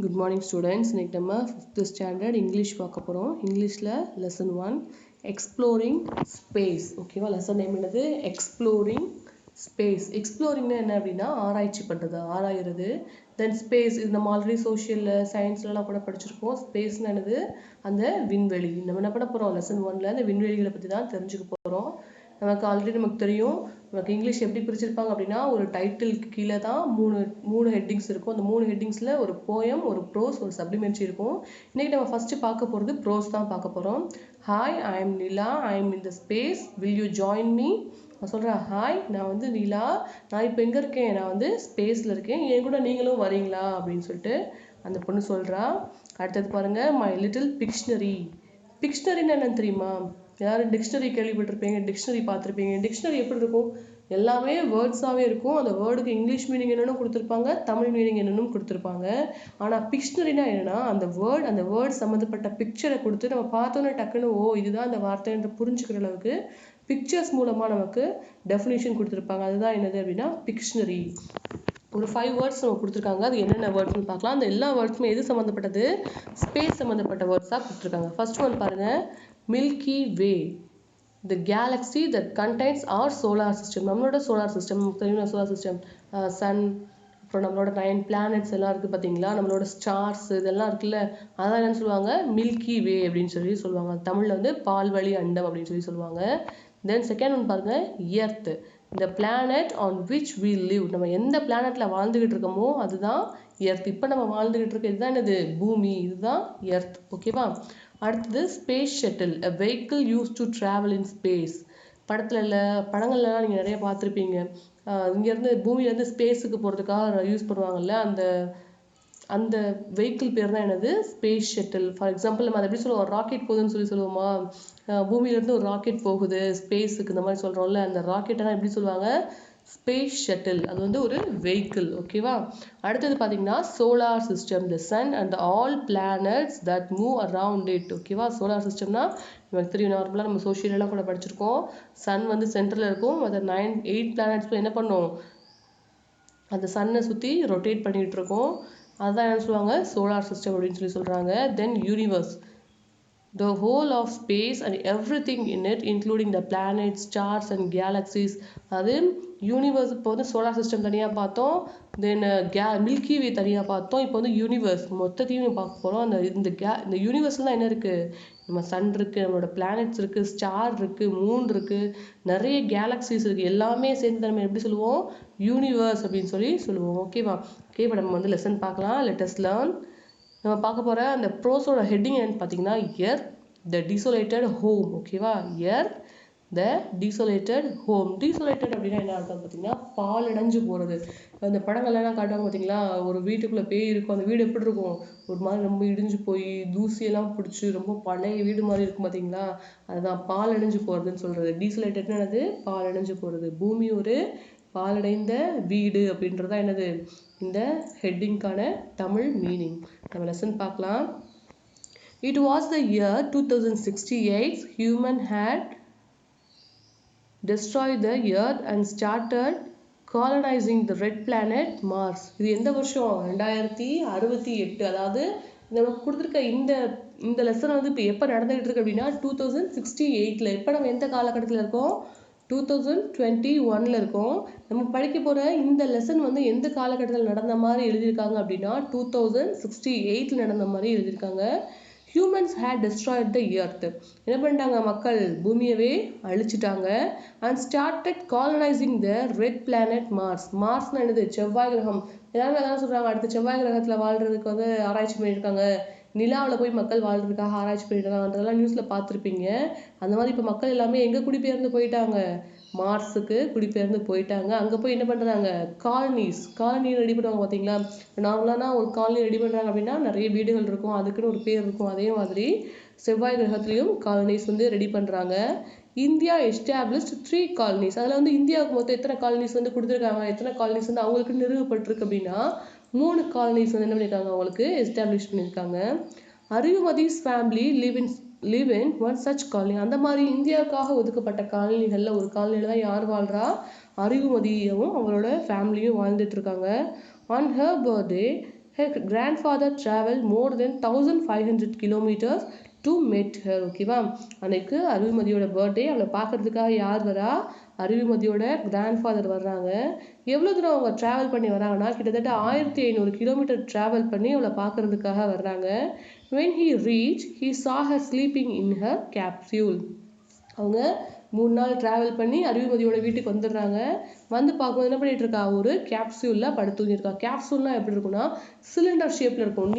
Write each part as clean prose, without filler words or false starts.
Good morning students. இன்னைக்கு நம்ம 5th standard English பார்க்க போறோம். இங்கிலீஷ்ல lesson 1 exploring space. ஓகேவா? lesson நேம் என்னது? exploring space. exploringனா என்ன அப்படின்னா ஆராய்ச்சி பண்றது, ஆராயிறது. then space இது நம்ம ஆல்ரெடி சோஷியல்ல சயின்ஸ்லலாம் கூட படிச்சிருப்போம். ஸ்பேஸ்னா என்னது? அந்த விண்வெளி. நம்ம என்ன பண்ண போறோம்? lesson 1ல அந்த விண்வெளிகளை பத்தி தான் தெரிஞ்சுக்க போறோம். நமக்கு தெரியும் நமக்கு இங்கிலீஷ் எப்படி பிரிச்சிருப்பாங்க அப்படின்னா ஒரு டைட்டிலுக்கு கீழே தான் மூணு ஹெட்டிங்ஸ் இருக்கும். அந்த மூணு ஹெட்டிங்ஸில் ஒரு போயம், ஒரு ப்ரோஸ், ஒரு சப்ளிமெண்ட்ரி இருக்கும். இன்னைக்கு நம்ம ஃபர்ஸ்ட் பார்க்க போகிறது ப்ரோஸ் தான் பார்க்க போகிறோம். Hi, I am Nila, I am in the space, will you join me? நான் சொல்கிறேன், ஹாய், நான் வந்து நிலா, நான் இப்போ எங்கே இருக்கேன்? நான் வந்து ஸ்பேஸில் இருக்கேன், என் கூட நீங்களும் வரீங்களா அப்படின்னு சொல்லிட்டு அந்த பொண்ணு சொல்கிறா. அடுத்தது பாருங்க, மை லிட்டில் பிக்ஷனரி. பிக்ஷனரின்னு என்னன்னு தெரியுமா? யாரும் டிக்ஷனரி கேள்விப்பட்டிருப்பீங்க, டிக்ஷனரி பார்த்துருப்பீங்க. டிக்ஷனரி எப்படி இருக்கும்? எல்லாமே வேர்ட்ஸாகவே இருக்கும். அந்த வேர்டுக்கு இங்கிலீஷ் மீனிங் என்னென்னு கொடுத்துருப்பாங்க, தமிழ் மீனிங் என்னென்னு கொடுத்துருப்பாங்க. ஆனால் பிக்ஷனரினா என்னென்னா அந்த வேர்ட் சம்மந்தப்பட்ட பிக்சரை கொடுத்து நம்ம பார்த்தோன்னே டக்குன்னு இதுதான் அந்த வார்த்தைன்ற புரிஞ்சுக்கிற அளவுக்கு பிக்சர்ஸ் மூலமாக நமக்கு டெஃபினிஷன் கொடுத்துருப்பாங்க. அதுதான் என்னது அப்படின்னா பிக்ஷனரி. ஒரு 5 வேர்ட்ஸ் நம்ம கொடுத்துருக்காங்க. அது என்னென்ன வேர்ட்ஸ்னு பார்க்கலாம். அந்த எல்லா வேர்ட்ஸுமே எது சம்மந்தப்பட்டது? ஸ்பேஸ் சம்மந்தப்பட்ட வேர்ட்ஸாக கொடுத்துருக்காங்க. ஃபர்ஸ்ட் ஒன் பாருங்க, milky way, the galaxy that contains our solar system. நம்மளோட சோலார் சிஸ்டம் தெரியும். சோலார் சிஸ்டம் சன், அப்புறம் நம்மளோட 9 பிளானட்ஸ் எல்லாம் இருக்குது பார்த்தீங்களா, நம்மளோட ஸ்டார்ஸ் இதெல்லாம் இருக்குல்ல, அதான் என்னன்னு சொல்லுவாங்க? மில்கி வே அப்படின்னு சொல்லுவாங்க. தமிழில் வந்து பால்வழி அண்டம் அப்படின்னு சொல்லுவாங்க. தென் செகண்ட் ஒன் பாருங்க, எர்த், இந்த planet on which we live. நம்ம எந்த பிளானட்ல வாழ்ந்துகிட்டு இருக்கோமோ அதுதான் எர்த். இப்போ நம்ம வாழ்ந்துகிட்டு இருக்க இதுதான் என்னது? பூமி. இதுதான் எர்த். ஓகேவா? அடுத்தது space shuttle, a vehicle used to travel in space. படங்கள்லாம் நீங்கள் நிறைய பார்த்துருப்பீங்க. இங்கேருந்து பூமியிலேருந்து ஸ்பேஸுக்கு போகிறதுக்காக யூஸ் பண்ணுவாங்கல்ல, அந்த வெஹிக்கிள் பேர் தான் என்னது? Space shuttle. ஃபார் எக்ஸாம்பிள் நம்ம அதை எப்படி சொல்லுவோம்? ராக்கெட் போகுதுன்னு சொல்லுவோமா? பூமியிலேருந்து ஒரு ராக்கெட் போகுது ஸ்பேஸுக்கு, இந்த மாதிரி சொல்கிறோம்ல, அந்த ராக்கெட்டை தான் எப்படி சொல்லுவாங்க? Space shuttle. அது வந்து ஒரு வெஹிக்கிள். ஓகேவா? அடுத்தது பார்த்தீங்கன்னா solar system, the sun and all planets that move around it. ஓகேவா? சோலார் சிஸ்டம்னா நமக்கு தெரியும், நார்மலாக நம்ம சோஷியலெலாம் கூட படிச்சிருக்கோம். சன் வந்து சென்டரில் இருக்கும், அதை 8 பிளானட்ஸும் என்ன பண்ணும்? அந்த சன்னை சுற்றி ரொட்டேட் பண்ணிகிட்டு இருக்கோம். அதுதான் என்ன சொல்லுவாங்க? சோலார் சிஸ்டம் அப்படின்னு சொல்கிறாங்க. தென் universe, the whole of space and everything in it including the planets, stars and galaxies. அது யூனிவர்ஸ். இப்போ வந்து சோலார் சிஸ்டம் தனியாக பார்த்தோம், தென் மில்கி வே தனியாக பார்த்தோம். இப்போ வந்து யூனிவர்ஸ் மொத்தத்தையும் பார்க்க போகிறோம். இந்த யூனிவர்ஸ்லாம் என்ன இருக்குது? நம்ம சன் இருக்குது, நம்மளோட பிளானட்ஸ் இருக்குது, ஸ்டார் இருக்குது, மூன் இருக்குது, நிறைய கேலக்சிஸ் இருக்குது. எல்லாமே சேர்ந்து நம்ம எப்படி சொல்லுவோம்? யூனிவர்ஸ் அப்படின்னு சொல்லுவோம். ஓகேவா? ஓகே, இப்போ நம்ம வந்து லெசன் பார்க்கலாம். Let us learn. நம்ம பார்க்க போகிற அந்த ப்ரோஸோட ஹெட்டிங் என்னன்னு பார்த்தீங்கன்னா எர்த் த டிசோலேட்டட் ஹோம். ஓகேவா? எர்த் த டிசோலேட்டட் ஹோம். டிசோலேட்டட் அப்படின்னா என்ன அர்த்தம் பார்த்தீங்கன்னா பாலடைஞ்சு போகிறது. அந்த படங்கள்லாம் காட்டுவாங்க பார்த்தீங்களா, ஒரு வீட்டுக்குள்ளே பேய் இருக்கும், அந்த வீடு எப்படி இருக்கும்? ஒரு மாதிரி ரொம்ப இடிஞ்சு போய் தூசியெல்லாம் பிடிச்சி ரொம்ப பழைய வீடு மாதிரி இருக்கும் பார்த்தீங்களா, அதுதான் பாலடைஞ்சு போகிறதுன்னு சொல்கிறது. டிசோலேட்டட்னு என்னது? பாலடைஞ்சு போகிறது. பூமி ஒரு பாலடைந்த வீடு அப்படின்றதா என்னது இந்த ஹெட்டிங்கான தமிழ் மீனிங். நம்ம லெசன் பார்க்கலாம். It was the year 2068. Human had destroyed the earth and started colonizing the red planet Mars. இது எந்த வருஷம்? 2068. அதாவது நமக்கு கொடுத்துருக்க இந்த லெசன் வந்து இப்போ எப்போ நடந்துகிட்டு இருக்கு அப்படின்னா 2068ல. இப்போ நம்ம எந்த காலகட்டத்தில் இருக்கோம்? 2021ல இருக்கோம். நம்ம படிக்க போகிற இந்த லெசன் வந்து எந்த காலகட்டத்தில் நடந்த மாதிரி எழுதியிருக்காங்க அப்படின்னா 2068ல நடந்த மாதிரி எழுதியிருக்காங்க. Humans had destroyed the earth. என்ன பண்ணிட்டாங்க? மக்கள் பூமியவே அழிச்சிட்டாங்க. And started colonising the red planet Mars. மார்ஸ்னா என்னது? செவ்வாய் கிரகம். எல்லாருமே அதான் சொல்கிறாங்க, அடுத்த செவ்வாய் கிரகத்தில் வாழ்கிறதுக்கு வந்து ஆராய்ச்சி பண்ணியிருக்காங்க. நிலாவில் போய் மக்கள் வாழ்றதுக்காக ஆராய்ச்சி பண்ணியிருக்காங்கன்றதெல்லாம் நியூஸில் பார்த்துருப்பீங்க. அந்த மாதிரி இப்போ மக்கள் எல்லாமே எங்கே குடிபெயர்ந்து போயிட்டாங்க? மார்ஸுக்கு குடிபெயர்ந்து போயிட்டாங்க. அங்கே போய் என்ன பண்ணுறாங்க? காலனி ரெடி பண்ணுவாங்க பார்த்தீங்களா. நார்மலானா ஒரு காலனி ரெடி பண்ணுறாங்க அப்படின்னா நிறைய வீடுகள் இருக்கும், அதுக்குன்னு ஒரு பேர் இருக்கும். அதே மாதிரி செவ்வாய் கிரகத்துலேயும் காலனிஸ் வந்து ரெடி பண்ணுறாங்க. India established 3 colonies. அதில் வந்து இந்தியாவுக்கு மொத்தம் எத்தனை காலனிஸ் வந்து கொடுத்துருக்காங்க, எத்தனை காலனிஸ் வந்து அவங்களுக்கு நிறுவப்பட்டிருக்கு அப்படின்னா 3 காலனிஸ் வந்து என்ன பண்ணியிருக்காங்க, அவங்களுக்கு எஸ்டாப்ளிஷ் பண்ணியிருக்காங்க. Arivumathi's family live in one such colony. அந்த மாதிரி இந்தியாவுக்காக ஒதுக்கப்பட்ட காலனிகளில் ஒரு காலனியில் தான் யார் வாழ்றா? அறிவுமதியும் அவங்களோட ஃபேமிலியும் வாழ்ந்துட்டு இருக்காங்க. On her birthday her grandfather traveled more than 1500 kilometers to meet her. ஓகேவா, அன்னைக்கு அறிவுமதியோட பர்த்டே. அவளை பார்க்கறதுக்காக யார் வரா? அறிவுமதியோட கிராண்ட்ஃபாதர் வர்றாங்க. எவ்வளோ தூரம் அவங்க ட்ராவல் பண்ணி வராங்கன்னா கிட்டத்தட்ட 1500 கிலோமீட்டர் ட்ராவல் பண்ணி அவளை பார்க்கறதுக்காக வர்றாங்க. when he reached he saw her sleeping in her capsule. அவங்க 3 நாள் ட்ராவல் பண்ணி அறிவுமதியோட வீட்டுக்கு வந்துடுறாங்க. வந்து பார்க்கும்போது என்ன பண்ணிட்டு இருக்கா? ஒரு கேப்சூலில் படுத்துங்கிட்டு இருக்கா. கேப்சூல்னா எப்படி இருக்குன்னா சிலிண்டர் ஷேப்பில் இருக்கும்,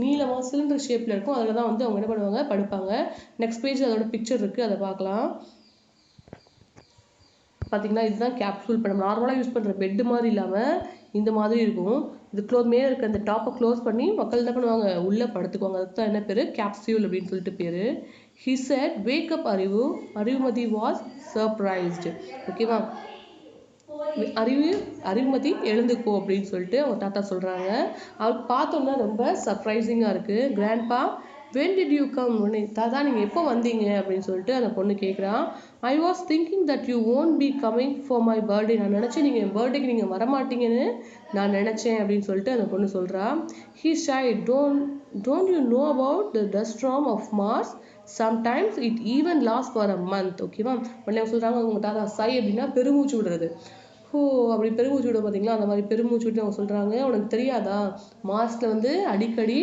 நீளமாக சிலிண்டர் ஷேப்பில் இருக்கும். அதில் தான் வந்து அவங்க என்ன பண்ணுவாங்க? படுப்பாங்க. நெக்ஸ்ட் பேஜ் அதோட பிக்சர் இருக்குது, அதை பார்க்கலாம். பார்த்தீங்கன்னா இதுதான் கேப்சூல். இப்போ நம்ம நார்மலாக யூஸ் பண்ணுற பெட்டு மாதிரி இல்லாமல் இந்த மாதிரி இருக்கும். இது மேலே இருக்க அந்த டாப்பை க்ளோஸ் பண்ணி மக்கள் என்ன பண்ணுவாங்க? உள்ளே படுத்துக்குவாங்க. அதுக்கு தான் என்ன பேர்? கேப்சூல் அப்படின்னு சொல்லிட்டு பேர். He said, wake up அறிவு. Arivumathi was surprised. ஓகேவா, அறிவுமதி எழுந்துக்கோ அப்படின்னு சொல்லிட்டு அவங்க தாத்தா சொல்கிறாங்க. அவருக்கு பார்த்தோம்னா ரொம்ப சர்ப்ரைசிங்காக இருக்குது. Grandpa when did you come? தாத்தா நீங்கள் எப்போ வந்தீங்க அப்படின்னு சொல்லிட்டு அந்த பொண்ணு கேட்குறான். I was thinking that you won't be coming for my birthday. நான் நினச்சேன் நீங்கள் என் பர்த்டேக்கு நீங்கள் வரமாட்டீங்கன்னு நான் நினச்சேன் அப்படின்னு சொல்லிட்டு அந்த பொண்ணு சொல்கிறா. He sighed, don't you know about the dust storm of Mars? Sometimes it even lasts for a month. ஓகேவா, உடனே சொல்கிறாங்க உங்கள் தாத்தா சை அப்படின்னா பெருமூச்சு விடுறது. ஓ, அப்படி பெருமூச்சு விட பார்த்தீங்களா, அந்த மாதிரி பெருமூச்சு விட்டு அவங்க சொல்கிறாங்க. உனக்கு தெரியாதா, மார்ஸில் வந்து அடிக்கடி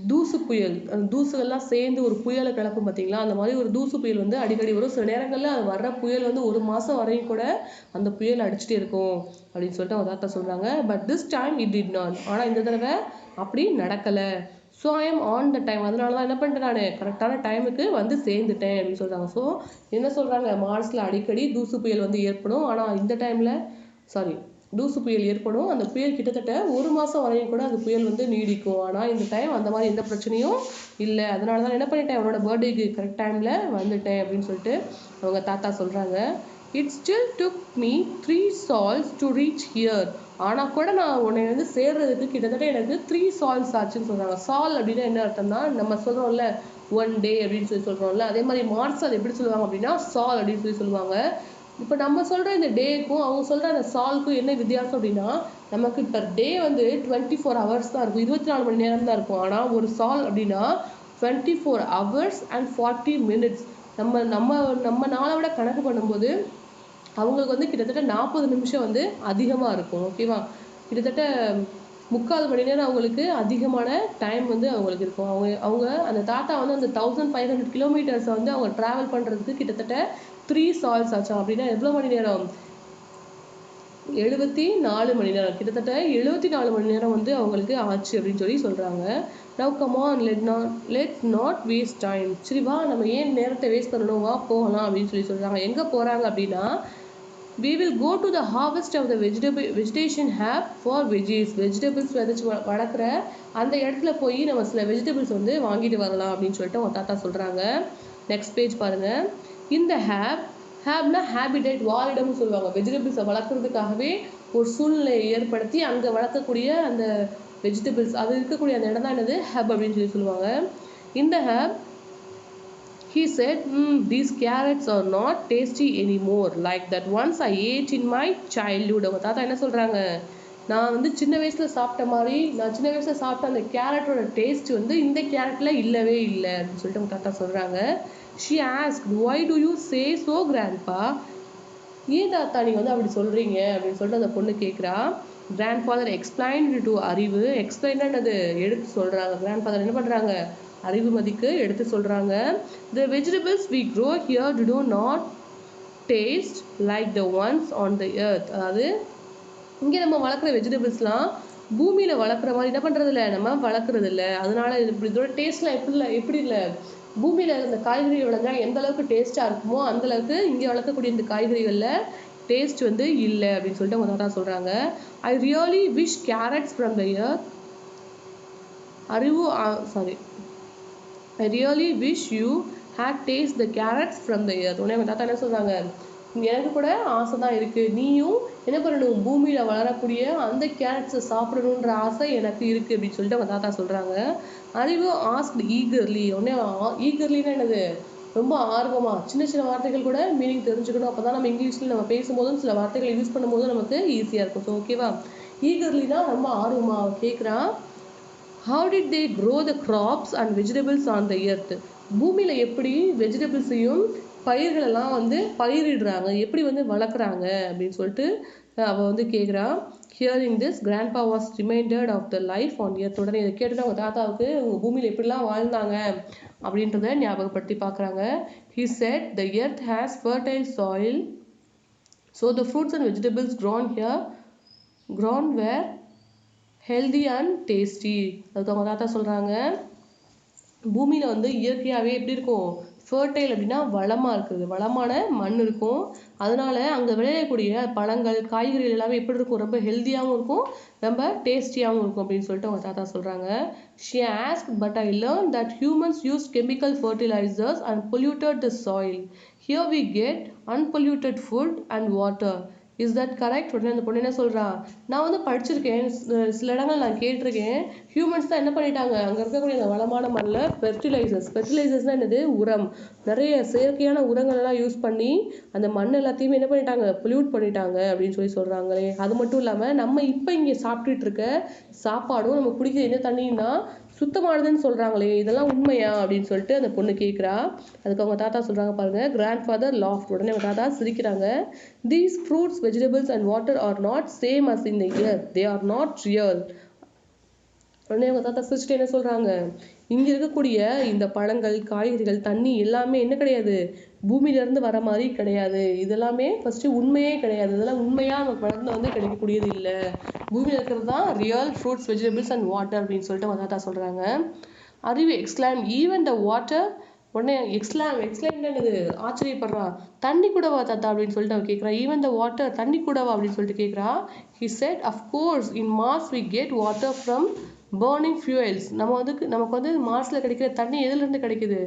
தூசு புயல், அந்த தூசுகள்லாம் சேர்ந்து ஒரு புயலை கிளப்பும் பார்த்தீங்களா, அந்த மாதிரி ஒரு தூசு புயல் வந்து அடிக்கடி வரும். சில நேரங்களில் அது வர்ற புயல் வந்து 1 மாதம் வரையும் கூட அந்த புயல் அடிச்சுட்டே இருக்கும் அப்படின்னு சொல்லிட்டு அவங்க தாத்தா சொல்கிறாங்க. But this time it did not. ஆனால் இந்த தடவை அப்படி நடக்கலை. So I am on the time. அதனால தான் என்ன பண்ணிட்டேன், நான் கரெக்டான டைமுக்கு வந்து சேர்ந்துட்டேன் அப்படின்னு சொல்கிறாங்க. ஸோ என்ன சொல்கிறாங்க, மார்ஸில் அடிக்கடி தூசு புயல் வந்து ஏற்படும். ஆனால் இந்த டைமில் தூசு புயல் ஏற்படும். அந்த புயல் கிட்டத்தட்ட 1 மாதம் வரையும் கூட அந்த புயல் வந்து நீடிக்கும். ஆனால் இந்த டைம் அந்த மாதிரி எந்த பிரச்சனையும் இல்லை. அதனால தான் என்ன பண்ணிட்டேன், அவனோட பர்த்டேக்கு கரெக்ட் டைமில் வந்துட்டேன் அப்படின்னு சொல்லிட்டு அவங்க தாத்தா சொல்கிறாங்க. It still took me 3 sols to reach here. ஆனால் கூட நான் உன்னை வந்து சேர்றதுக்கு கிட்டத்தட்ட எனக்கு 3 sols ஆச்சுன்னு சொல்கிறாங்க. சால் அப்படின்னா என்ன அர்த்தம்னா, நம்ம சொல்கிறோம்ல 1 day அப்படின்னு சொல்லி சொல்கிறோம்ல, அதே மாதிரி மார்ஸ் அது எப்படி சொல்லுவாங்க அப்படின்னா சால் அப்படின்னு சொல்லி சொல்லுவாங்க. இப்போ நம்ம சொல்கிற இந்த டேக்கும் அவங்க சொல்கிற அந்த சால்க்கும் என்ன வித்தியாசம் அப்படின்னா, நமக்கு பர் டே வந்து 24 hours தான் இருக்கும், 24 மணி நேரம் தான் இருக்கும். ஆனால் ஒரு சால் அப்படின்னா 24 hours and 40 minutes. நம்ம நம்ம நம்ம நாளை விட கணக்கு பண்ணும்போது அவங்களுக்கு வந்து கிட்டத்தட்ட 40 நிமிஷம் வந்து அதிகமாக இருக்கும். ஓகேவா, கிட்டத்தட்ட 3/4 மணி நேரம் அவங்களுக்கு அதிகமான டைம் வந்து அவங்களுக்கு இருக்கும். அவங்க அந்த தாத்தா வந்து அந்த 1500 கிலோமீட்டர்ஸை வந்து அவங்க ட்ராவல் பண்ணுறதுக்கு கிட்டத்தட்ட 3 sols ஆச்சாம். அப்படின்னா எவ்வளோ மணி நேரம்? 74 மணி நேரம். கிட்டத்தட்ட 74 மணி நேரம் வந்து அவங்களுக்கு ஆச்சு அப்படின்னு சொல்லி சொல்கிறாங்க. Now come on, let's not waste time. சரி வா, நம்ம ஏன் நேரத்தை வேஸ்ட் பண்ணணும், வா போகலாம் அப்படின்னு சொல்லி சொல்கிறாங்க. எங்கே போகிறாங்க அப்படின்னா, we will go to the harvest of the vegetation hub for veggies. Vegetables விதைச்சு வளர்க்குற அந்த இடத்துல போய் நம்ம சில வெஜிடபிள்ஸ் வந்து வாங்கிட்டு வரலாம் அப்படின்னு சொல்லிட்டு அவங்க தாத்தா சொல்கிறாங்க. நெக்ஸ்ட் பேஜ் பாருங்கள். இந்த ஹேப்னா ஹேபிடேட், வாழிடம்னு சொல்லுவாங்க. வெஜிடபிள்ஸை வளர்க்குறதுக்காகவே ஒரு சூழ்நிலையை ஏற்படுத்தி அங்கே வளர்க்கக்கூடிய அந்த வெஜிடபிள்ஸ் அது இருக்கக்கூடிய அந்த இடம் தான் என்னது, ஹப் அப்படின்னு சொல்லி சொல்லுவாங்க. இந்த hub he said, these carrots are not tasty anymore like that once I ate in my childhood. அவங்க தாத்தா என்ன சொல்கிறாங்க, நான் வந்து சின்ன வயசில் சாப்பிட்ட மாதிரி, நான் சின்ன வயசில் சாப்பிட்ட அந்த கேரட்டோட டேஸ்ட் வந்து இந்த கேரட்டில் இல்லவே இல்லை அப்படின்னு சொல்லிட்டு அவங்க தாத்தா சொல்கிறாங்க. she asked, why do you say so grandpa? ஏன் தாத்தா நீங்கள் வந்து அப்படி சொல்கிறீங்க அப்படின்னு சொல்லிட்டு அந்த பொண்ணு கேட்குறா. grandfather explained to அறிவு. எக்ஸ்பிளைன் என்னது, எடுத்து சொல்கிறாங்க. grandfather என்ன பண்ணுறாங்க, அறிவுமதிக்கு எடுத்து சொல்கிறாங்க. the vegetables we grow here do not taste like the ones on the earth. அதாவது இங்கே நம்ம வளர்க்குற வெஜிடபிள்ஸ்லாம் பூமியில் வளர்க்குற மாதிரி என்ன பண்ணுறது இல்லை, நம்ம வளர்க்குறது இல்லை. அதனால இதோட டேஸ்ட்லாம் எப்படி இல்லை, பூமியில் இந்த காய்கறிகள் விளைஞ்சால் எந்த அளவுக்கு டேஸ்ட்டாக இருக்குமோ அந்த அளவுக்கு இங்கே வளர்க்கக்கூடிய இந்த காய்கறிகளில் டேஸ்ட் வந்து இல்லை அப்படின்னு சொல்லிட்டு அவங்க தாத்தா சொல்கிறாங்க. I really wish carrots from the earth. I really wish you had taste the carrots from the earth. உடனே அவங்க தாத்தா என்ன சொல்கிறாங்க, எனக்கு கூட ஆசை தான் இருக்குது, நீயும் என்ன பண்ணணும், பூமியில் வளரக்கூடிய அந்த கேரட்ஸை சாப்பிடணுன்ற ஆசை எனக்கு இருக்குது அப்படின்னு சொல்லிட்டு அவங்க தாத்தா சொல்கிறாங்க. அறிவு ஆஸ்க்ட் ஈகர்லி. உடனே ஈகர்லின்னா என்னது, ரொம்ப ஆர்வமாக. சின்ன சின்ன வார்த்தைகள் கூட மீனிங் தெரிஞ்சுக்கணும். அப்போ தான் நம்ம இங்கிலீஷில் நம்ம பேசும்போதும் சில வார்த்தைகள் யூஸ் பண்ணும்போதும் நமக்கு ஈஸியாக இருக்கும். ஸோ ஓகேவா, ஈகர்லினா ரொம்ப ஆர்வமாக கேட்குறான். how did they grow the crops and vegetables on the earth? பூமியில எப்படி வெஜிடபிள்ஸையும் பயிர்கள் எல்லாம் வந்து பயிரிடுறாங்க, எப்படி வந்து வளர்க்குறாங்க அப்படின்னு சொல்லிட்டு அவ வந்து கேட்குறா. Hearing this grandpa was reminded of the life on earth. உடனே இதை கேட்டுட்டு அவங்க தாத்தாவுக்கு உங்க பூமியில எப்படிலாம் வாழ்ந்தாங்க அப்படின்றத ஞாபகப்படுத்தி பார்க்குறாங்க. He said the earth has fertile soil, so the fruits and vegetables grown were healthy and tasty. அதுக்கு அவங்க தாத்தா சொல்றாங்க, பூமியில வந்து இயற்கையாவே எப்படி இருக்கும், ஃபர்டைல் அப்படின்னா வளமா இருக்குது, வளமான மண் இருக்கும். அதனால அங்க விளையக்கூடிய பழங்கள் காய்கறிகள் எல்லாமே எப்படி இருக்கும், ரொம்ப ஹெல்த்தியாகவும் இருக்கும், ரொம்ப டேஸ்டியாகவும் இருக்கும் அப்படின்னு சொல்லிட்டு அவங்க தாத்தா சொல்றாங்க. She asked, but I learned that humans use chemical fertilizers and polluted the soil. Here we get unpolluted food and water. Is that correct? உடனே அந்த பொண்ணு என்ன சொல்றா, நான் வந்து படிச்சிருக்கேன், சில இடங்கள் நான் கேட்டிருக்கேன், ஹியூமன்ஸ் தான் என்ன பண்ணிட்டாங்க, அங்கே இருக்கக்கூடிய அந்த வளமான மண்ணில் ஃபெர்டிலைசர்ஸ்னால் என்னது, உரம், நிறைய செயற்கையான உரங்கள் எல்லாம் யூஸ் பண்ணி அந்த மண் எல்லாத்தையுமே என்ன பண்ணிட்டாங்க, பொல்யூட் பண்ணிட்டாங்க அப்படின்னு சொல்றாங்களே. அது மட்டும் இல்லாமல் நம்ம இப்போ இங்கே சாப்பிட்டுட்டு இருக்க சாப்பாடும் நம்ம குடிக்கிற என்ன தண்ணின்னா சுத்தமானதுன்னு சொல்றாங்களே, இதெல்லாம் உண்மையா அப்படின்னு சொல்லிட்டு அந்த பொண்ணு கேட்குறா. அதுக்கு அவங்க தாத்தா சொல்றாங்க பாருங்க, கிராண்ட் ஃபாதர் லாஃப்ட். உடனே அவங்க தாத்தா சிரிக்கிறாங்க. These fruits, vegetables and water are not same as in the earth. They are not real. உடனே அவங்க தாத்தா சிரிச்சுட்டு என்ன சொல்றாங்க, இங்க இருக்கக்கூடிய இந்த பழங்கள் காய்கறிகள் தண்ணி எல்லாமே என்ன கிடையாது, பூமியில இருந்து வர மாதிரி கிடையாது, இதெல்லாமே ஃபர்ஸ்ட் உண்மையே கிடையாது, இதெல்லாம் உண்மையா நமக்கு வளர்ந்து வந்து கிடைக்கக்கூடியது இல்லை, பூமியில இருக்கிறது தான் real fruits vegetables and water அப்படின்னு சொல்லிட்டு அவங்க தாத்தா சொல்றாங்க. அறிவு எக்ஸ்கிளைம் ஈவன் த வாட்டர். உடனே எக்ஸ்கிளைம் என்னது, ஆச்சரியப்படுறா, தண்ணி கூடவா தாத்தா அப்படின்னு சொல்லிட்டு அவ கேட்குறா. ஈவன் த வாட்டர், தண்ணி கூடவா அப்படின்னு சொல்லிட்டு கேட்குறா. He said, of course in Mars we get water from burning fuels. நமக்கு வந்து மார்ஸ்ல கிடைக்கிற தண்ணி எதுல இருந்து கிடைக்குது,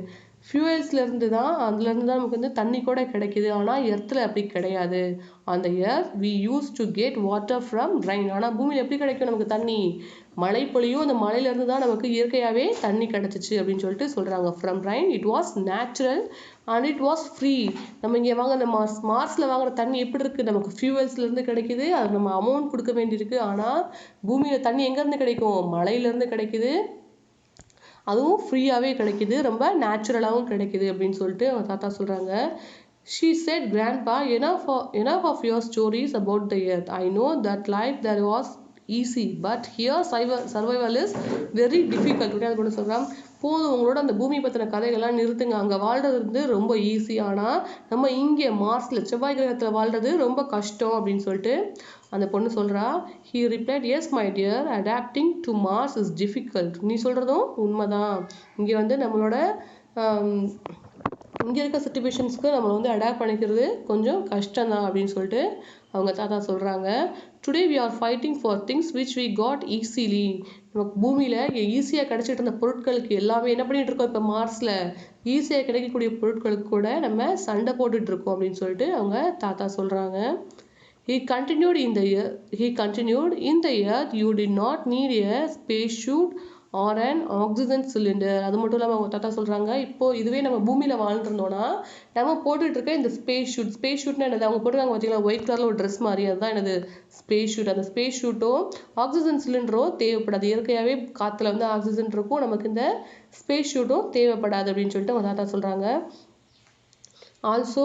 ஃபியூயல்ஸ்ல இருந்து தான், அதுல இருந்து தான் நமக்கு வந்து தண்ணி கூட கிடைக்குது. ஆனா எர்த்ல அப்படி கிடையாது. அந்த earth we used to get water from rain. ஆனா பூமியில எப்படி கிடைக்கும் நமக்கு தண்ணி, மழை பொழியும், அந்த மழையில இருந்து தான் நமக்கு இயற்கையாவே தண்ணி கிடைச்சிச்சு அப்படின்னு சொல்லிட்டு சொல்றாங்க. from rain it was natural and it was free. நம்ம இங்க வாங்குற மார்ஸ்ல வாங்குற தண்ணி எப்படி இருக்கு, நமக்கு ஃபியூயல்ஸ்ல இருந்து கிடைக்குது, அது நம்ம அமௌண்ட் கொடுக்க வேண்டியிருக்கு. ஆனா பூமியில தண்ணி எங்க இருந்து கிடைக்கும், மழையில இருந்து கிடைக்குது, அதுவும் ஃப்ரீயாவே கிடைக்குது, ரொம்ப நேச்சுரலாகவும் கிடைக்குது அப்படின்னு சொல்லிட்டு அவங்க தாத்தா சொல்றாங்க. She said, Grandpa, enough of your stories about the earth. I know that life there was easy, but here survival is very difficult. அது கூட சொல்றான், போதும் உங்களோட அந்த பூமி பத்தின கதைகள்லாம் நிறுத்துங்க, அங்க வாழ்றது வந்து ரொம்ப ஈஸி, ஆனா நம்ம இங்கே மார்ஸ்ல செவ்வாய் கிரகத்துல வாழ்றது ரொம்ப கஷ்டம் அப்படின்னு சொல்லிட்டு அந்த பொண்ணு சொல்றா. He replied, yes my dear, adapting to Mars is difficult. நீ சொல்றதும் உண்மைதான், இங்க வந்து நம்மளோட இங்க இருக்க சிச்சுவேஷன்ஸ்க்கு நம்ம வந்து அடாப்ட் பண்ணிக்கிறது கொஞ்சம் கஷ்டம் தான் அப்படின்னு சொல்லிட்டு அவங்க தாத்தா சொல்றாங்க. Today we are fighting for things which we got easily. நமக்கு பூமியில ஈஸியா கிடைச்சிட்டு இருந்த பொருட்களுக்கு எல்லாமே என்ன பண்ணிட்டு இருக்கோம், இப்ப மார்ஸ்ல ஈஸியா கிடைக்கக்கூடிய பொருட்களுக்கு கூட நம்ம சண்டை போட்டுட்டு இருக்கோம் அப்படின்னு சொல்லிட்டு அவங்க தாத்தா சொல்றாங்க. He continued, in the earth you did not need a spacesuit or an oxygen cylinder. அது மட்டும் இல்லாமல் அவங்க தாத்தா சொல்றாங்க, இப்போ இதுவே நம்ம பூமியில வாழ்ந்துருந்தோம்னா நம்ம போட்டுட்டு இருக்க இந்த ஸ்பேஸ் ஷூட்னா என்னது, அவங்க போட்டுருக்காங்க பார்த்தீங்களா ஒயிட் கலர்ல ஒரு ட்ரெஸ் மாதிரி, அதுதான் என்னது ஸ்பேஸ் ஷூட். அந்த ஸ்பேஸ் ஷூட்டோ ஆக்சிஜன் சிலிண்டரோ தேவைப்படாது, இயற்கையாவே காத்துல வந்து ஆக்சிஜன் இருக்கும், நமக்கு இந்த ஸ்பேஸ் ஷூட்டும் தேவைப்படாது அப்படின்னு சொல்லிட்டு அவங்க தாத்தா சொல்றாங்க. Also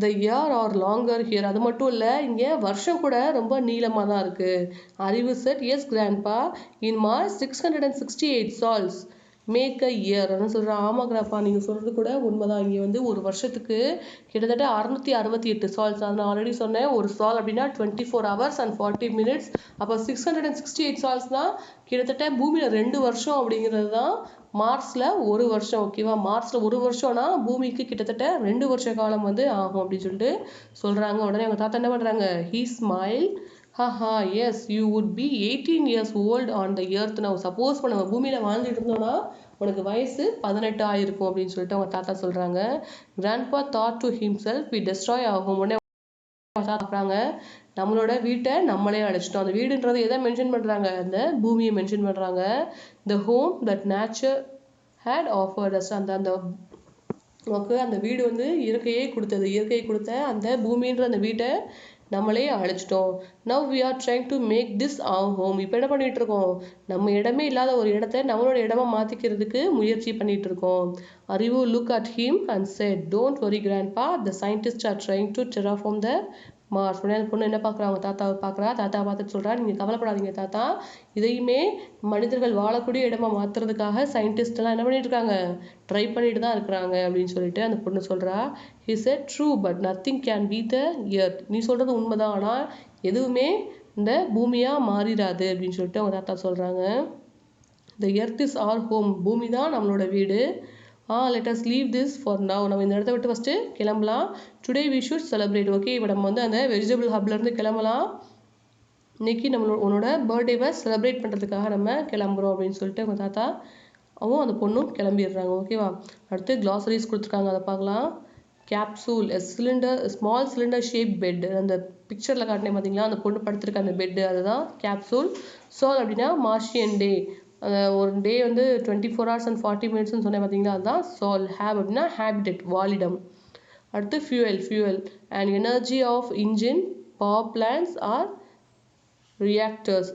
the year R longer here. அது மட்டும் இல்லை, இங்கே வருஷம் கூட ரொம்ப நீளமாக தான் இருக்கு. Arivu said, yes grandpa, in March 668 sols make a year. அப்படின்னு சொல்கிறேன். ஆமாம் கிராப்பா, நீங்கள் சொல்கிறது கூட உண்மைதான், இங்கே வந்து ஒரு வருஷத்துக்கு கிட்டத்தட்ட 668 சால்ஸ். நான் ஆல்ரெடி சொன்னேன், ஒரு சால் அப்படின்னா 24 hours and 40 minutes. அப்போ 668 சால்ஸ்னால் கிட்டத்தட்ட பூமியில் 2 வருஷம் அப்படிங்கிறது தான் மார்ஸ்ல ஒரு வருஷம். ஓகேவா, மார்ஸ்ல ஒரு வருஷம்னா பூமிக்கு கிட்டத்தட்ட 2 வருஷ காலம் வந்து ஆகும் அப்படின்னு சொல்லிட்டு சொல்றாங்க. உடனே அவங்க தாத்தா என்ன பண்றாங்க, he smiled, haha yes you would be 18 years old on the earth now. Suppose நம்ம பூமியில வாழ்ந்துட்டு இருந்தோம்னா உனக்கு வயசு 18 ஆயிருக்கும் அப்படின்னு சொல்லிட்டு அவங்க தாத்தா சொல்றாங்க. grandpa thought to himself, we destroy our home. உடனே சாப்பிட்றாங்க, நம்மளோட வீட்டை நம்மளே அடைச்சிட்டோம். அந்த வீடுன்றது எதை மென்ஷன் பண்றாங்க, அந்த பூமியை மென்ஷன் பண்றாங்க. the home that nature had offered us. அந்த நமக்கு அந்த வீடு வந்து இயற்கையை கொடுத்த அந்த பூமின்ற அந்த வீட்டை நம்மளே அழிச்சிட்டோம். Now we are trying to make this our home. இப்போ என்ன பண்ணிட்டு இருக்கோம், நம்ம இடமே இல்லாத ஒரு இடத்த நம்மளோட இடமா மாற்றிக்கிறதுக்கு முயற்சி பண்ணிட்டு இருக்கோம். Arivu look at him and said don't worry grandpa the scientists are trying to terraform the Mars. உடனே அந்த பொண்ணு என்ன பார்க்குறா, அவங்க தாத்தாவை பார்க்குறா. தாத்தாவை பார்த்துட்டு சொல்கிறா, நீங்கள் கவலைப்படாதீங்க தாத்தா, இதையுமே மனிதர்கள் வாழக்கூடிய இடமா மாற்றுறதுக்காக சயின்டிஸ்ட்லாம் என்ன பண்ணிட்டு இருக்காங்க, ட்ரை பண்ணிட்டு தான் இருக்கிறாங்க அப்படின்னு சொல்லிட்டு அந்த பொண்ணு சொல்கிறா. He said true but nothing can B the earth. நீ சொல்கிறது உண்மைதான், ஆனால் எதுவுமே இந்த பூமியாக மாறிடாது அப்படின்னு சொல்லிட்டு அவங்க தாத்தா சொல்கிறாங்க. The earth is our home. பூமி தான் நம்மளோட வீடு. Let us leave this for now. நம்ம இந்த இடத்த விட்டு ஃபஸ்ட்டு கிளம்பலாம். Today we should celebrate. Okay, இப்போ நம்ம வந்து அந்த வெஜிடபிள் ஹப்லேருந்து கிளம்பலாம். இன்னைக்கு உன்னோட பர்த்டேவை செலிப்ரேட் பண்ணுறதுக்காக நம்ம கிளம்புறோம் அப்படின்னு சொல்லிட்டு அவங்க தாத்தா அந்த பொண்ணும் கிளம்பிடுறாங்க. ஓகேவா. அடுத்து கிளாசரிஸ் கொடுத்துருக்காங்க, அதை பார்க்கலாம். Capsule, small cylinder shape bed. அந்த பிக்சரில் காட்டினேன் பார்த்தீங்களா, அந்த பொண்ணு படுத்திருக்க அந்த பெட்டு, அதுதான் கேப்சூல். சால் அப்படின்னா மார்ஷியன் டே. ஒரு டே வந்து 24 hours and 40 minutes சொன்னேன் பார்த்தீங்களா, அதுதான் சால். ஹேப் அப்படின்னா ஹேபிடெட், வாலிடம். அடுத்து fuel and energy of engine, power plants or reactors.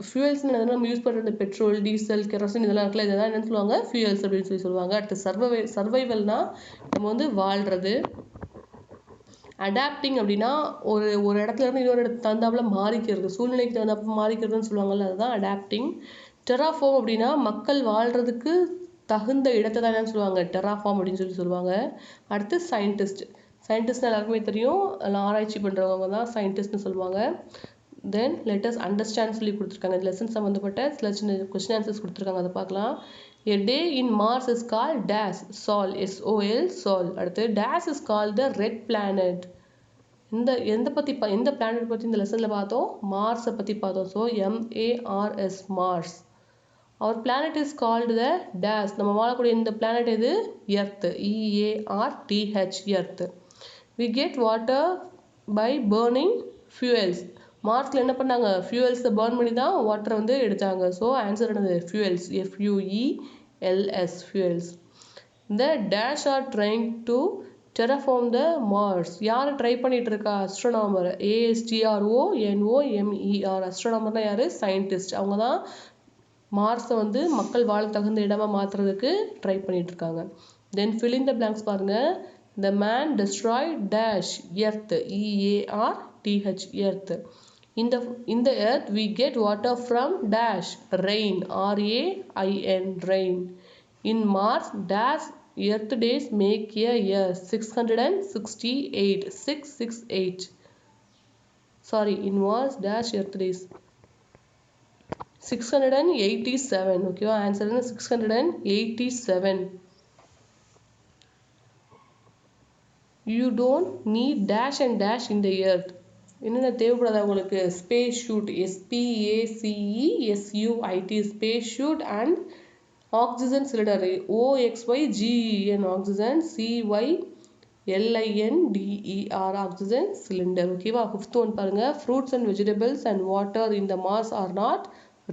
Fuels நம்ம யூஸ் பண்ணுறது பெட்ரோல், டீசல், கெரோசின் இதெல்லாம் இருக்குல்ல, இதெல்லாம் என்னன்னு சொல்லுவாங்க, ஃபியூயல்ஸ் அப்படின்னு சொல்லுவாங்க. அடுத்து சர்வைவல்னா நம்ம வந்து வாழ்கிறது. அடாப்டிங் அப்படின்னா ஒரு இடத்துல இருந்து இன்னொரு இடத்துக்கு தகுந்தாப்புல மாறிக்கிறது, சூழ்நிலைக்கு தகுந்தாப்புல மாறிக்கிறதுன்னு சொல்லுவாங்கல்ல, அதுதான் அடாப்டிங். டெராஃபார்ம் அப்படின்னா மக்கள் வாழ்கிறதுக்கு தகுந்த இடத்தை தான் என்னன்னு சொல்லுவாங்க, டெராஃபார்ம் அப்படின்னு சொல்லுவாங்க. அடுத்து சயின்டிஸ்ட் எல்லாருக்குமே தெரியும், ஆராய்ச்சி பண்ணுறவங்க தான் சயின்டிஸ்ட்னு சொல்லுவாங்க. தென் லெட்டஸ் அண்டர்ஸ்டாண்ட் சொல்லி கொடுத்துருக்காங்க. லெசன் சம்மந்தப்பட்ட சில சின்ன கொஸ்டின் ஆன்சர்ஸ் கொடுத்துருக்காங்க, அதை பார்க்கலாம். A day in Mars is called dash, Sol, S-O-L, Sol. அடுத்து dash is called the red planet. எந்த பிளானட் பற்றி இந்த லெசனில் பார்த்தோம், மார்ஸை பற்றி பார்த்தோம். So MARS, Mars. Our planet is called the dash. நம்ம வாழக்கூடிய இந்த பிளானட் எது, earth, EARTH, earth. We get water by burning fuels. மார்ஸில் என்ன பண்ணாங்க, ஃபியூயல்ஸை பர்ன் பண்ணி தான் வாட்டரை வந்து எடுத்தாங்க. ஸோ ஆன்சர் என்னது, ஃபியூயல்ஸ், FUELS, ஃபியூயல்ஸ். இந்த dash are trying to terraform the Mars. யார் ட்ரை பண்ணிட்டு இருக்கா, அஸ்ட்ரோனாமர், ASTRONOMER. அஸ்ட்ரோனாமர்னா யார், சயின்டிஸ்ட். அவங்க தான் மார்ஸை வந்து மக்கள் வாழ தகுந்த இடமா மாற்றுறதுக்கு ட்ரை பண்ணிட்டு இருக்காங்க. தென் fill in the blanks பாருங்க. The man destroyed dash earth, EARTH, earth. In the earth we get water from dash rain, RAIN, rain. In Mars dash earth days make a year, 668. Sorry, in Mars dash earth days 687. ஓகேவா, answer என்ன, 687. You don't need dash and dash in the earth. என்னென்ன தேவைப்படாதா உங்களுக்கு, space suit, SPACESUIT, space suit. And oxygen cylinder, OXYGEN, oxygen, CYLINDER, oxygen cylinder. ஓகேவா. 5th one பாருங்க. Fruits and vegetables and water in the Mars are not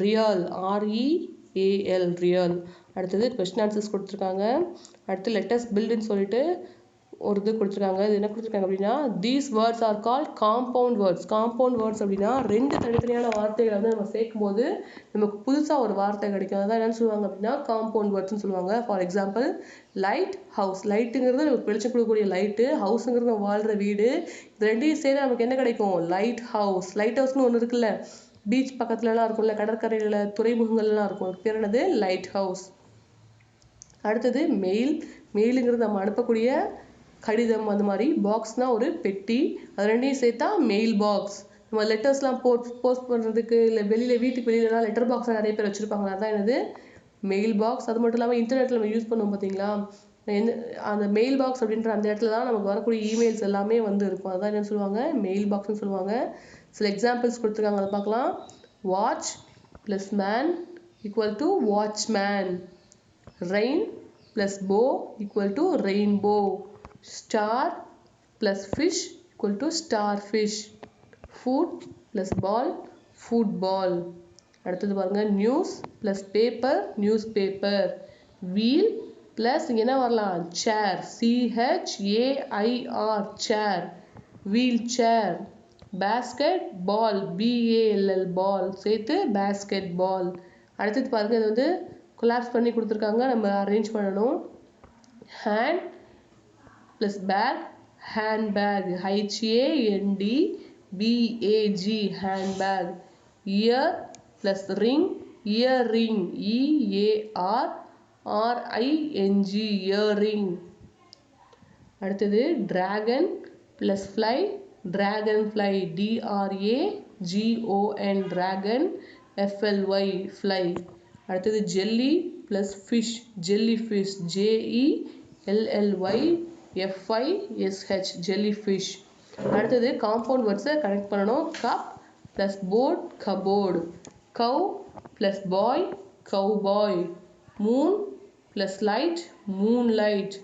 real, REAL, real. அடுத்தது question answers கொடுத்துருக்காங்க. அடுத்து lettuce பில்டுன்னு சொல்லிட்டு ஒரு இது கொடுத்துருக்காங்க. இது என்ன கொடுத்துருக்காங்க அப்படின்னா, these words are called compound words. Compound words அப்படின்னா 2 தனித்தனியான வார்த்தைகளை வந்து நம்ம சேர்க்கும் போது நமக்கு புதுசாக ஒரு வார்த்தை கிடைக்கும். அதான் என்னன்னு சொல்லுவாங்க அப்படின்னா காம்பவுண்ட் வேர்ட்ஸ்னு சொல்லுவாங்க. For example light house. லைட்டுங்கிறது நமக்கு வெளிச்சம் கொடுக்கக்கூடிய லைட்டு, ஹவுஸுங்கிறது நம்ம வாழ்கிற வீடு. இது ரெண்டையும் சேர்த்து நமக்கு என்ன கிடைக்கும், லைட் ஹவுஸ். லைட் ஹவுஸ்னு ஒன்று இருக்குல்ல, பீச் பக்கத்துலலாம் இருக்கும்ல, கடற்கரையில், துறைமுகங்கள்லாம் இருக்கும், அதுக்கு பேர் என்னது, லைட் ஹவுஸ். அடுத்தது மெயிலுங்கிறது நம்ம அனுப்பக்கூடிய கடிதம், அந்த மாதிரி. பாக்ஸ்னால் ஒரு பெட்டி, அது ரெண்டையும் சேர்த்தா மெயில் பாக்ஸ். நம்ம லெட்டர்ஸ்லாம் போஸ்ட் பண்ணுறதுக்கு, இல்லை வெளியில் வீட்டுக்கு வெளியிலலாம் லெட்டர் பாக்ஸில் நிறைய பேர் வச்சுருப்பாங்க, அதான் என்னது, மெயில் பாக்ஸ். அது மட்டும் இல்லாமல் இன்டர்நெட்டில் நம்ம யூஸ் பண்ணுவோம் பார்த்தீங்களா, அந்த மெயில் பாக்ஸ் அப்படின்ற அந்த இடத்துல தான் நமக்கு வரக்கூடிய இமெயில்ஸ் எல்லாமே வந்து இருக்கும், அதான் என்ன சொல்லுவாங்க, மெயில் பாக்ஸ்னு சொல்லுவாங்க. சில எக்ஸாம்பிள்ஸ் கொடுத்துருக்காங்க, அதை பார்க்கலாம். Watch plus man equal to watchman. Rain plus bow equal to rainbow. Star plus fish equal to starfish. Food plus ball, football. அடுத்தது பாருங்க, news plus paper, newspaper. Wheel plus என்ன வரலாம், chair, CHAIR, chair. Wheel chair. Basketball, BALL ball சேர்த்து basket பால். அடுத்தது பாருங்க, இது வந்து collapse பண்ணி கொடுத்துருக்காங்க, நம்ம அரேஞ்ச் பண்ணணும். Hand plus back, hand bag, HANDBAG hand bag. Year plus ring, year ring, EARRING earring. அடுத்தது dragon plus fly, dragon fly, DRAGON dragon, FLY fly. அடுத்தது jelly plus fish, jelly fish, JELLYFISH jelly fish. அடுத்தது compound வேர்ட்ஸை connect பண்ணணும். Cup plus board, cupboard. கவ் plus பாய், cowboy. Moon plus light, Moon light.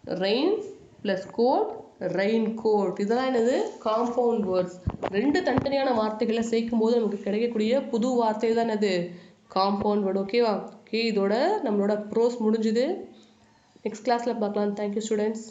Rain plus code, rain coat. இதெல்லாம் என்னது? Compound words. ரெண்டு தனித்தனியான வார்த்தைகளை சேர்க்கும் போது நமக்கு கிடைக்கக்கூடிய புது வார்த்தை தான் என்னது? Compound word. ஓகேவா? ஓகே, இதோட நம்மளோட ப்ரோஸ் முடிஞ்சுது. நெக்ஸ்ட் கிளாஸில் பார்க்கலாம். Thank you students.